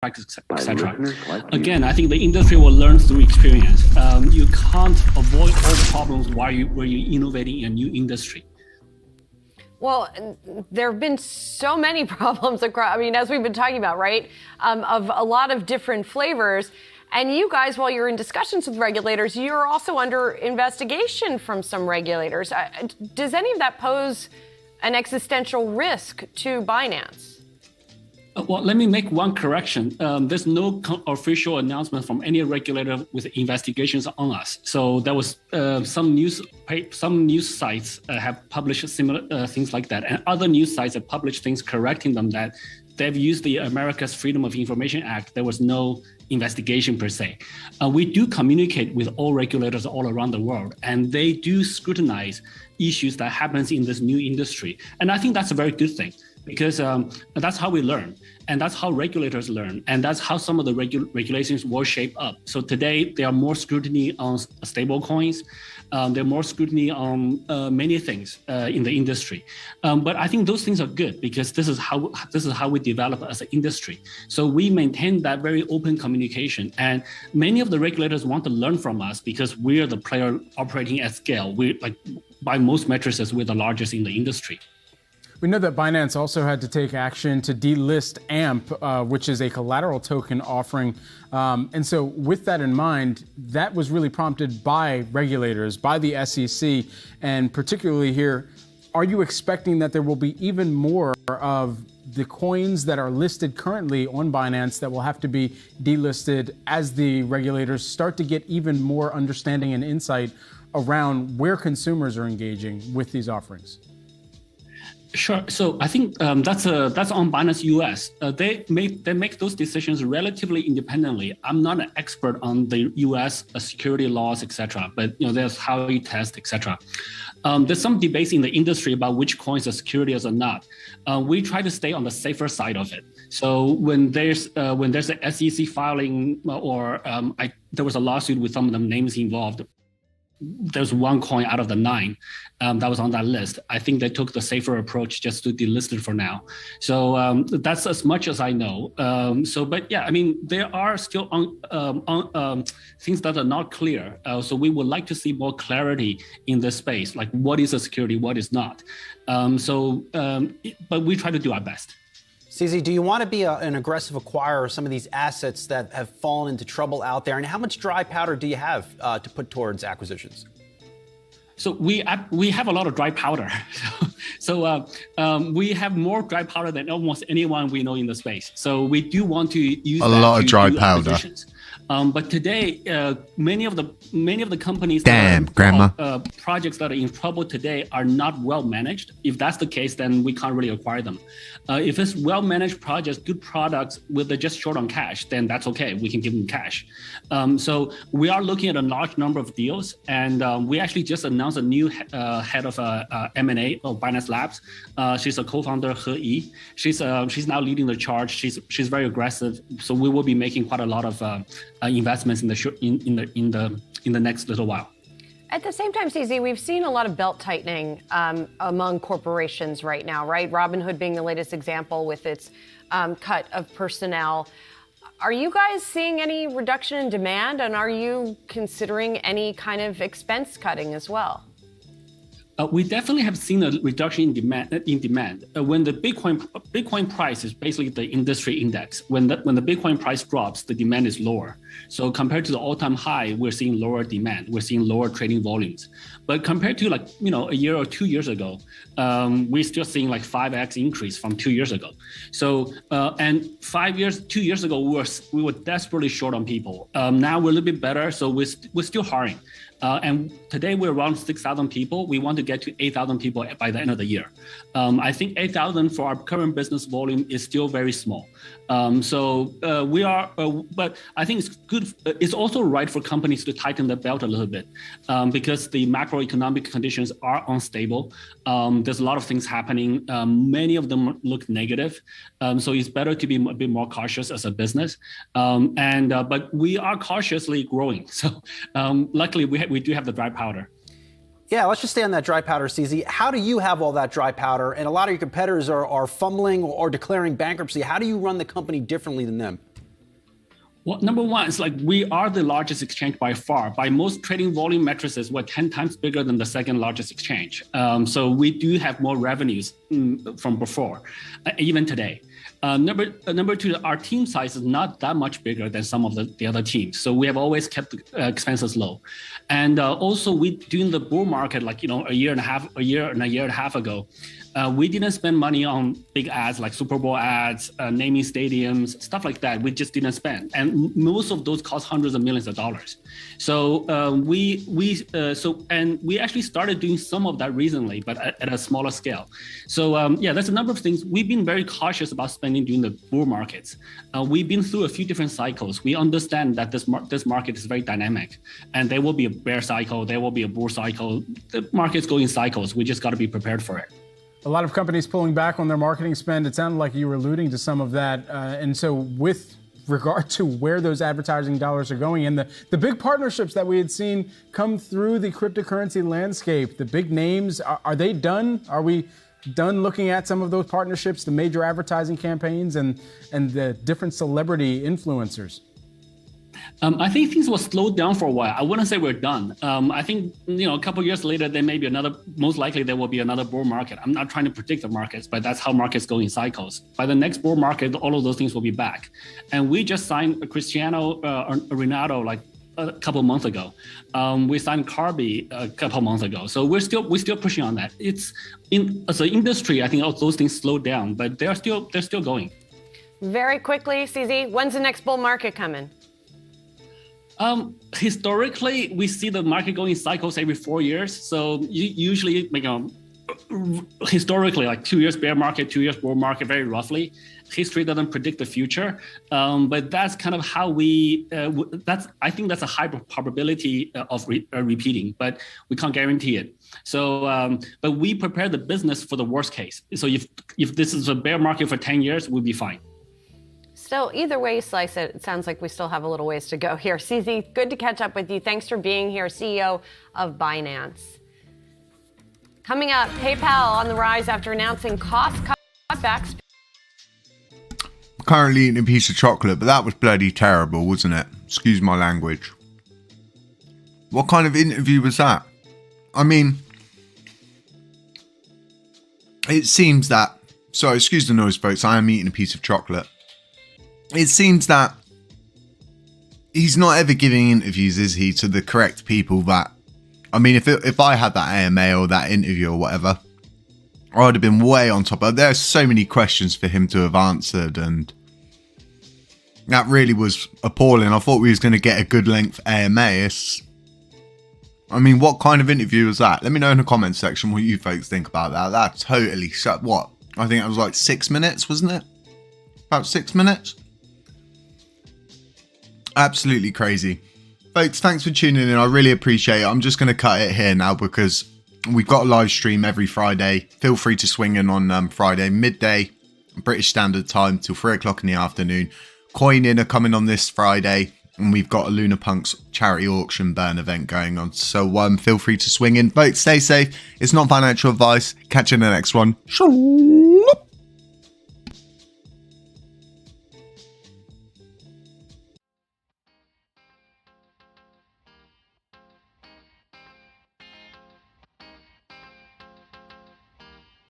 etc. Again, I think the industry will learn through experience. You can't avoid all the problems while you're innovating in a new industry. Well, there have been so many problems across, as we've been talking about, right? Of a lot of different flavors. And you guys, while you're in discussions with regulators, you're also under investigation from some regulators. Does any of that pose an existential risk to Binance? Well, let me make one correction. There's no official announcement from any regulator with investigations on us. So there was some news sites have published similar things like that, and other news sites have published things correcting them that they've used the America's Freedom of Information Act. There was no investigation per se. We do communicate with all regulators all around the world, and they do scrutinize issues that happens in this new industry. And I think that's a very good thing, because that's how we learn, and that's how regulators learn, and that's how some of the regulations will shape up. So today, there are more scrutiny on stable coins. There are more scrutiny on many things in the industry. But I think those things are good, because this is how we develop as an industry. So we maintain that very open communication, and many of the regulators want to learn from us because we are the player operating at scale. By most metrics, we're the largest in the industry. We know that Binance also had to take action to delist AMP, which is a collateral token offering. And so with that in mind, that was really prompted by regulators, by the SEC, and particularly here, are you expecting that there will be even more of the coins that are listed currently on Binance that will have to be delisted as the regulators start to get even more understanding and insight around where consumers are engaging with these offerings? Sure. So I think that's on Binance US. They make those decisions relatively independently. I'm not an expert on the US security laws, etc. But there's how you test, etc. There's some debates in the industry about which coins are securities or not. We try to stay on the safer side of it. So when there's a SEC filing or there was a lawsuit with some of the names involved, there's one coin out of the 9 that was on that list. I think they took the safer approach just to delist it for now. So that's as much as I know. But yeah, there are still things that are not clear. So we would like to see more clarity in this space, like what is a security, what is not. But we try to do our best. CZ, do you want to be an aggressive acquirer of some of these assets that have fallen into trouble out there? And how much dry powder do you have to put towards acquisitions? So we have a lot of dry powder. So we have more dry powder than almost anyone we know in the space. So we do want to use a lot of dry powder. But today, many of the companies projects that are in trouble today are not well managed. If that's the case, then we can't really acquire them. If it's well managed projects, good products with just short on cash, then that's okay. We can give them cash. So we are looking at a large number of deals, and we actually just announced a new head of M&A of Binance Labs. She's a co-founder, He Yi. She's now leading the charge. She's very aggressive. So we will be making quite a lot of investments in the next little while. At the same time, CZ, we've seen a lot of belt tightening among corporations right now, right? Robinhood being the latest example with its cut of personnel. Are you guys seeing any reduction in demand, and are you considering any kind of expense cutting as well? We definitely have seen a reduction in demand. When the Bitcoin price is basically the industry index. When the Bitcoin price drops, the demand is lower. So compared to the all-time high, we're seeing lower demand. We're seeing lower trading volumes. But compared to a year or 2 years ago, we're still seeing 5x increase from 2 years ago. So and 2 years ago, we were desperately short on people. Now we're a little bit better, so we're still hiring. And today we're around 6,000 people. We want to get to 8,000 people by the end of the year. I think 8,000 for our current business volume is still very small. We are, but I think it's good. It's also right for companies to tighten the belt a little bit because the macroeconomic conditions are unstable. There's a lot of things happening. Many of them look negative. So it's better to be a bit more cautious as a business. But we are cautiously growing. So luckily we do have the dry powder. Yeah, let's just stay on that dry powder, CZ. How do you have all that dry powder? And a lot of your competitors are fumbling or declaring bankruptcy. How do you run the company differently than them? Well, number one, it's like we are the largest exchange by far. By most trading volume matrices, we're 10 times bigger than the second largest exchange. So we do have more revenues from before, even today. Number two, our team size is not that much bigger than some of the other teams. So we have always kept expenses low. And also we during the bull market, like, a year and a half ago, we didn't spend money on big ads like Super Bowl ads, naming stadiums, stuff like that. We just didn't spend, and most of those cost hundreds of millions of dollars. So we actually started doing some of that recently, but at a smaller scale. So there's a number of things. We've been very cautious about spending during the bull markets. We've been through a few different cycles. We understand that this market is very dynamic, and there will be a bear cycle, there will be a bull cycle. The market's going in cycles. We just got to be prepared for it. A lot of companies pulling back on their marketing spend. It sounded like you were alluding to some of that. And so with regard to where those advertising dollars are going and the big partnerships that we had seen come through the cryptocurrency landscape, the big names, are they done? Are we done looking at some of those partnerships, the major advertising campaigns and the different celebrity influencers? I think things will slow down for a while. I wouldn't say we're done. I think, a couple of years later, there may be most likely there will be another bull market. I'm not trying to predict the markets, but that's how markets go in cycles. By the next bull market, all of those things will be back. And we just signed Cristiano Ronaldo like a couple of months ago. We signed Carby a couple of months ago. So we're still pushing on that. It's as an industry, I think all those things slow down, but they're still going. Very quickly, CZ, when's the next bull market coming? Historically, we see the market going in cycles every 4 years. So usually, historically, like 2 years bear market, 2 years bull market, very roughly. History doesn't predict the future, but that's kind of how I think that's a high probability of repeating, but we can't guarantee it. So, but we prepare the business for the worst case. So if this is a bear market for 10 years, we'll be fine. Still, either way you slice it, it sounds like we still have a little ways to go here. CZ, good to catch up with you. Thanks for being here, CEO of Binance. Coming up, PayPal on the rise after announcing cost cutbacks. Currently eating a piece of chocolate, but that was bloody terrible, wasn't it? Excuse my language. What kind of interview was that? I mean, it seems that... Sorry, excuse the noise, folks. I am eating a piece of chocolate. It seems that he's not ever giving interviews, is he, to the correct people that... I mean, if I had that AMA or that interview or whatever, I would have been way on top. There are so many questions for him to have answered, and that really was appalling. I thought we was going to get a good length AMA. I mean, what kind of interview was that? Let me know in the comments section what you folks think about that. That totally shut... What? I think it was like 6 minutes, wasn't it? About 6 minutes? Absolutely crazy. Folks, thanks for tuning in. I really appreciate it. I'm just going to cut it here now because we've got a live stream every Friday. Feel free to swing in on Friday, midday, British Standard Time till 3 o'clock in the afternoon. Coin In are coming on this Friday, and we've got a Lunar Punks charity auction burn event going on. So feel free to swing in. Folks, stay safe. It's not financial advice. Catch you in the next one.